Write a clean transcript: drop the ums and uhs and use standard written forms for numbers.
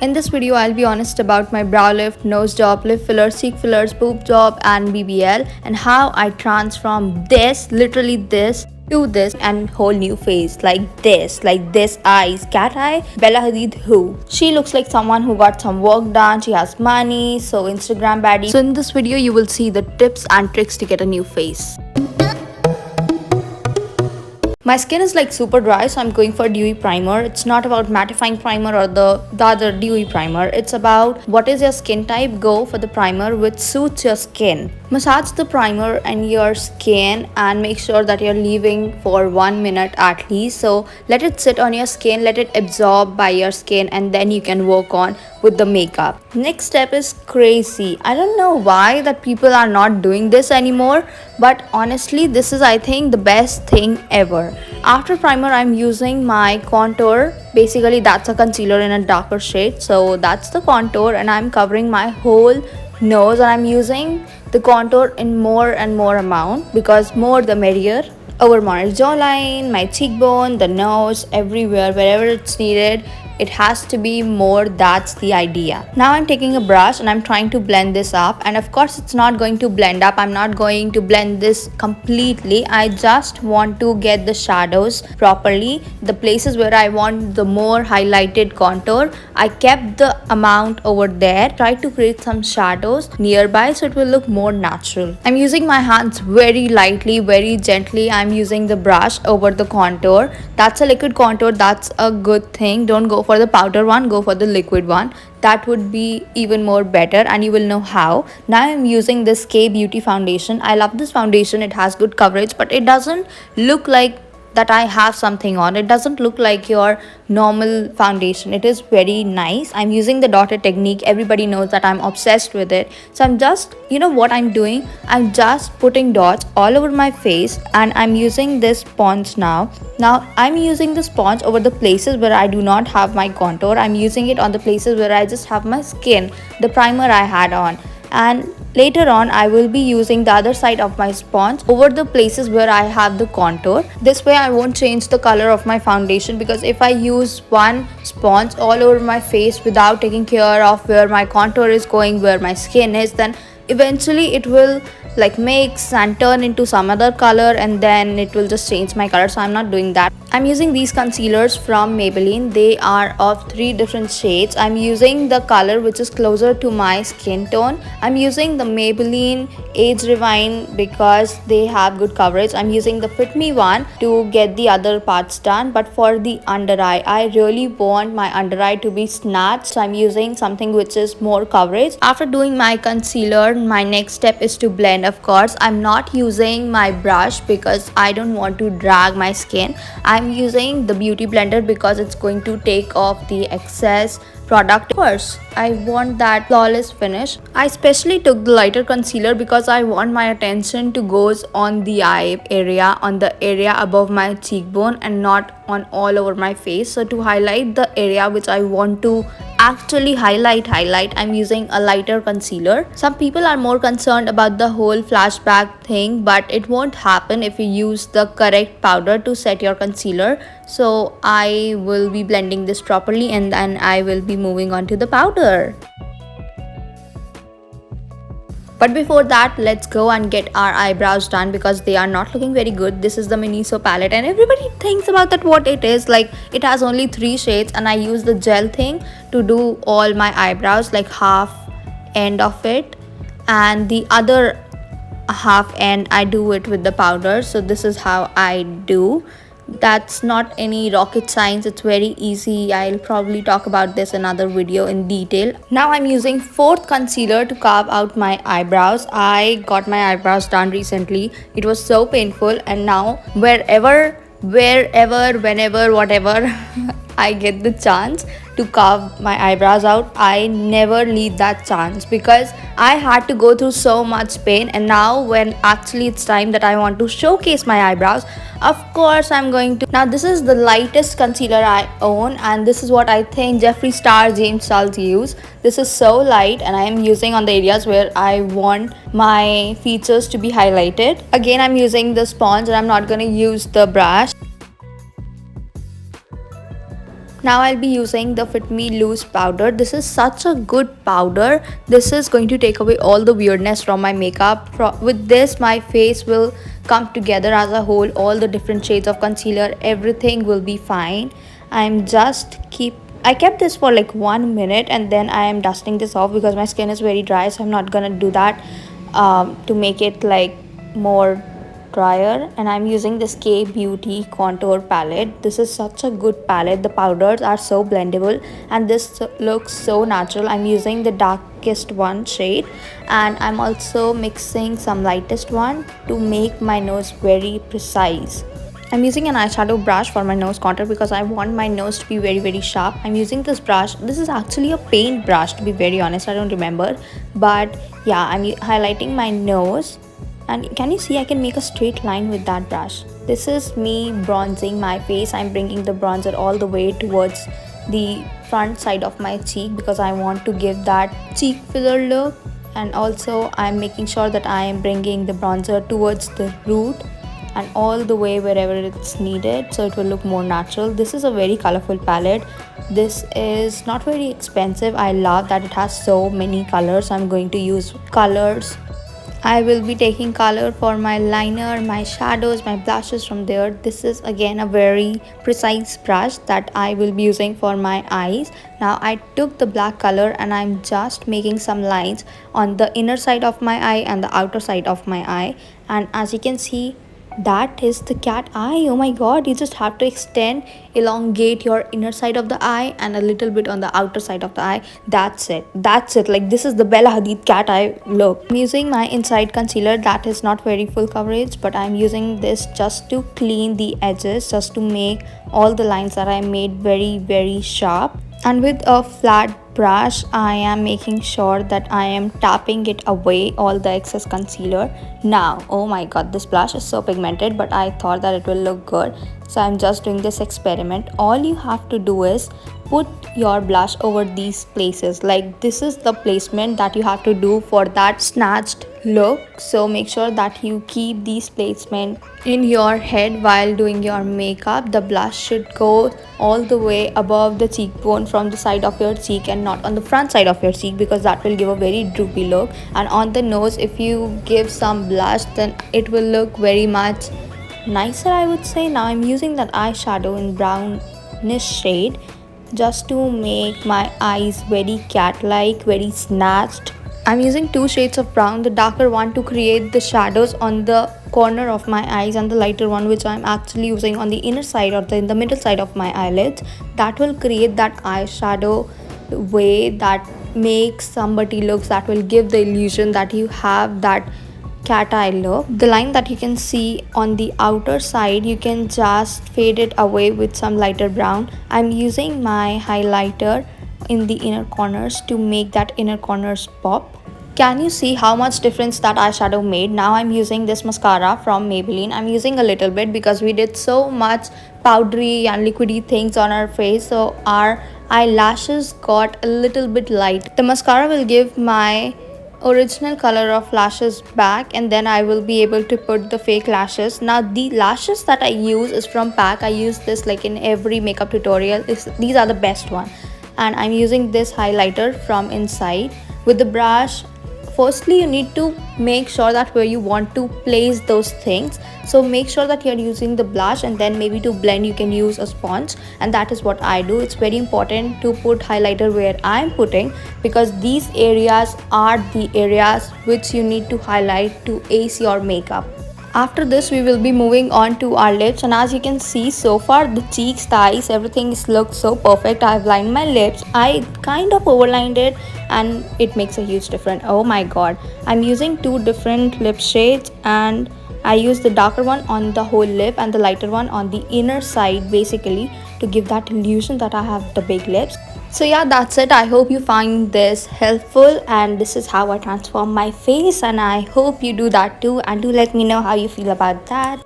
In this video, I'll be honest about my brow lift, nose job, lip filler, cheek fillers, boob job and BBL, and how I transform this, literally this, to this and whole new face like this eyes, cat eye. Bella Hadid, who? She looks like someone who got some work done, she has money, so Instagram baddie. So in this video, you will see the tips and tricks to get a new face. My skin is like super dry, so I'm going for dewy primer. It's not about mattifying primer or the other dewy primer. It's about what is your skin type. Go for the primer which suits your skin. Massage the primer and your skin and make sure that you're leaving for 1 minute at least. So let it sit on your skin, let it absorb by your skin, and then you can work on with the makeup. Next step is crazy. I don't know why that people are not doing this anymore, but honestly this is, I think, the best thing ever. After primer, I'm using my contour. Basically that's a concealer in a darker shade, so that's the contour, and I'm covering my whole nose, and I'm using the contour in more and more amount because more the merrier. Over my jawline, my cheekbone, the nose, everywhere, wherever it's needed, it has to be more. That's the idea. Now I'm taking a brush and I'm trying to blend this up, and of course it's not going to blend up. I'm not going to blend this completely. I just want to get the shadows properly, the places where I want the more highlighted contour. I kept the amount over there, try to create some shadows nearby so it will look more natural. I'm using my hands very lightly, very gently. I'm using the brush over the contour. That's a liquid contour, that's a good thing. Don't go for the powder one, go for the liquid one. That would be even more better, and you will know how. Now I'm using this K Beauty foundation. I love this foundation. It has good coverage, but it doesn't look like that I have something on. It doesn't look like your normal foundation. It is very nice. I'm using the dotted technique. Everybody knows that I'm obsessed with it. So I'm just, what I'm doing? I'm just putting dots all over my face, and I'm using this sponge now. Now I'm using the sponge over the places where I do not have my contour. I'm using it on the places where I just have my skin, the primer I had on. And later on I will be using the other side of my sponge over the places where I have the contour. This way I won't change the color of my foundation, because if I use one sponge all over my face without taking care of where my contour is going, where my skin is, then eventually it will mix and turn into some other color, and then it will just change my color. So I'm not doing that. I'm using these concealers from Maybelline. They are of 3 different shades. I'm using the color which is closer to my skin tone. I'm using the Maybelline Age Rewind because they have good coverage. I'm using the Fit Me one to get the other parts done. But for the under eye, I really want my under eye to be snatched. So I'm using something which is more coverage. After doing my concealer, my next step is to blend. Of course, I'm not using my brush because I don't want to drag my skin. I'm using the beauty blender because it's going to take off the excess product. First, I want that flawless finish. I especially took the lighter concealer because I want my attention to goes on the eye area, on the area above my cheekbone, and not on all over my face. So to highlight the area which I want to actually highlight, I'm using a lighter concealer. Some people are more concerned about the whole flashback thing, but it won't happen if you use the correct powder to set your concealer. So I will be blending this properly, and then I will be moving on to the powder. But before that, let's go and get our eyebrows done because they are not looking very good. This is the Miniso palette, and everybody thinks about that what it is. It has only 3 shades, and I use the gel thing to do all my eyebrows, like half end of it, and the other half end I do it with the powder. So this is how I do. That's not any rocket science, it's very easy. I'll probably talk about this in another video in detail. Now I'm using 4th concealer to carve out my eyebrows. I got my eyebrows done recently. It was so painful, and now wherever, whenever, whatever I get the chance to carve my eyebrows out, I never leave that chance because I had to go through so much pain. And now when actually it's time that I want to showcase my eyebrows, of course I'm going to. Now this is the lightest concealer I own, and this is what I think Jeffree Star, James Charles use. This is so light, and I am using on the areas where I want my features to be highlighted. Again, I'm using the sponge, and I'm not going to use the brush. Now I'll be using the Fit Me Loose powder. This is such a good powder. This is going to take away all the weirdness from my makeup. With this, my face will come together as a whole. All the different shades of concealer, everything will be fine. I kept this for like 1 minute, and then I am dusting this off because my skin is very dry, so I'm not gonna do that to make it like more drier. And I'm using this K Beauty contour palette. This is such a good palette. The powders are so blendable and this looks so natural. I'm using the darkest one shade, and I'm also mixing some lightest one to make my nose very precise. I'm using an eyeshadow brush for my nose contour because I want my nose to be very sharp. I'm using this brush. This is actually a paint brush, to be very honest. I don't remember, but yeah, I'm highlighting my nose, and can you see I can make a straight line with that brush. This is me bronzing my face. I'm bringing the bronzer all the way towards the front side of my cheek because I want to give that cheek filler look, and also I'm making sure that I am bringing the bronzer towards the root and all the way wherever it's needed, so it will look more natural. This is a very colorful palette. This is not very expensive. I love that it has so many colors. I'm going to use colors. I will be taking color for my liner, my shadows, my blushes from there. This is again a very precise brush that I will be using for my eyes. Now I took the black color and I'm just making some lines on the inner side of my eye and the outer side of my eye, and as you can see, that is the cat eye. Oh my god, you just have to elongate your inner side of the eye and a little bit on the outer side of the eye. That's it. Like, this is the Bella Hadid cat eye look. I'm using my inside concealer. That is not very full coverage, but I'm using this just to clean the edges, just to make all the lines that I made very sharp. And with a flat brush, I am making sure that I am tapping it away all the excess concealer. Now, oh my god, this blush is so pigmented, but I thought that it will look good, so I'm just doing this experiment. All you have to do is put your blush over these places. Like, this is the placement that you have to do for that snatched look, so make sure that you keep these placement in your head while doing your makeup. The blush should go all the way above the cheekbone from the side of your cheek and not on the front side of your cheek, because that will give a very droopy look. And on the nose, if you give some blush, then it will look very much nicer, I would say. Now I'm using that eyeshadow in brownish shade just to make my eyes very cat-like, very snatched. I'm using two shades of brown, the darker one to create the shadows on the corner of my eyes, and the lighter one which I'm actually using on the inner side or in the middle side of my eyelids. That will create that eyeshadow way that makes somebody looks, that will give the illusion that you have that cat eye look. The line that you can see on the outer side, you can just fade it away with some lighter brown. I'm using my highlighter in the inner corners to make that inner corners pop. Can you see how much difference that eyeshadow made? Now I'm using this mascara from Maybelline. I'm using a little bit because we did so much powdery and liquidy things on our face, so our eyelashes got a little bit light. The mascara will give my original color of lashes back, and then I will be able to put the fake lashes. Now the lashes that I use is from PAC. I use this like in every makeup tutorial. These are the best one. And I'm using this highlighter from inside with the brush. Firstly, you need to make sure that where you want to place those things, so make sure that you're using the blush, and then maybe to blend you can use a sponge, and that is what I do. It's very important to put highlighter where I'm putting, because these areas are the areas which you need to highlight to ace your makeup. After this, we will be moving on to our lips, and as you can see, so far the cheeks, the eyes, everything looks so perfect. I've lined my lips. I kind of overlined it and it makes a huge difference. Oh my god, I'm using two different lip shades, and I use the darker one on the whole lip and the lighter one on the inner side, basically to give that illusion that I have the big lips. So yeah, that's it. I hope you find this helpful, and this is how I transform my face, and I hope you do that too, and do let me know how you feel about that.